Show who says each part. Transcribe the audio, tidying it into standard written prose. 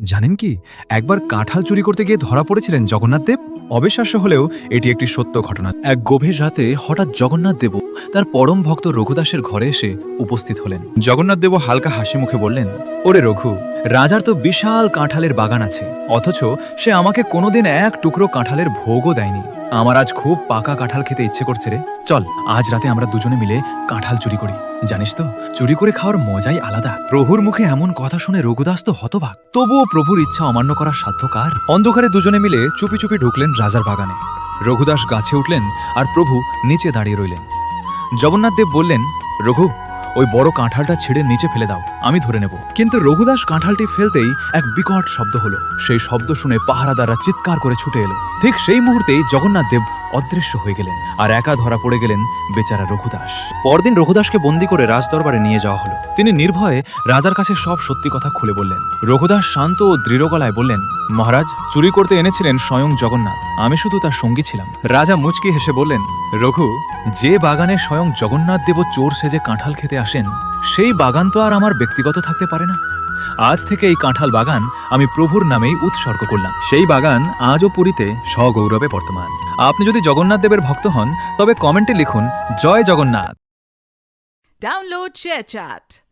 Speaker 1: জানেন কি, একবার কাঁঠাল চুরি করতে গিয়ে ধরা পড়েছিলেন জগন্নাথ দেব। অবিশ্বাস্য হলেও এটি একটি সত্য ঘটনা। এক গভীর রাতে হঠাৎ জগন্নাথ দেব তার পরম ভক্ত রঘুদাসের ঘরে এসে উপস্থিত হলেন। জগন্নাথ দেব হালকা হাসি মুখে বললেন, ওরে রঘু, রাজার তো বিশাল কাঁঠালের বাগান আছে, অথচ সে আমাকে কোনোদিন এক টুকরো কাঁঠালের ভোগও দেয়নি। আমার আজ খুব পাকা কাঁঠাল খেতে ইচ্ছে করছে রে। চল, আজ রাতে আমরা দুজনে মিলে কাঁঠাল চুরি করি। জানিস তো, চুরি করে খাওয়ার মজাই আলাদা। প্রভুর মুখে এমন কথা শুনে রঘুদাস তো হতবাক। তবুও প্রভুর ইচ্ছা অমান্য করার সাধ্য কার? অন্ধকারে দুজনে মিলে চুপি চুপি ঢুকলেন রাজার বাগানে। রঘুদাস গাছে উঠলেন আর প্রভু নিচে দাঁড়িয়ে রইলেন। জগন্নাথ দেব বললেন, রঘু, ওই বড় কাঁঠালটা ছিঁড়ে নিচে ফেলে দাও, আমি ধরে নেব। কিন্তু রঘুদাস কাঁঠালটি ফেলতেই এক বিকট শব্দ হলো। সেই শব্দ শুনে পাহারাদাররা চিৎকার করে ছুটে এলো। ঠিক সেই মুহূর্তেই জগন্নাথ দেব অদৃশ্য হয়ে গেলেন আর একা ধরা পড়ে গেলেন বেচারা রঘুদাস। পরদিন রঘুদাসকে বন্দী করে রাজদরবারে নিয়ে যাওয়া হলো। তিনি নির্ভয়ে রাজার কাছে সব সত্যি কথা খুলে বললেন। রঘুদাস শান্ত ও দৃঢ় গলায় বললেন, মহারাজ, চুরি করতে এনেছিলেন স্বয়ং জগন্নাথ, আমি শুধু তার সঙ্গী ছিলাম। রাজা মুচকি হেসে বললেন, রঘু, যে বাগানে স্বয়ং জগন্নাথ দেব চোর সেজে কাঁঠাল খেতে আসেন, সেই বাগান তো আর আমার ব্যক্তিগত থাকতে পারে না। আজ থেকে এই কাঁঠাল বাগান আমি প্রভুর নামেই উৎসর্গ করলাম। সেই বাগান আজও পুরীতে সগৌরবে বর্তমান। আপনি যদি জগন্নাথ দেবের ভক্ত হন, তবে কমেন্টে লিখুন, জয় জগন্নাথ।
Speaker 2: Download ShareChat.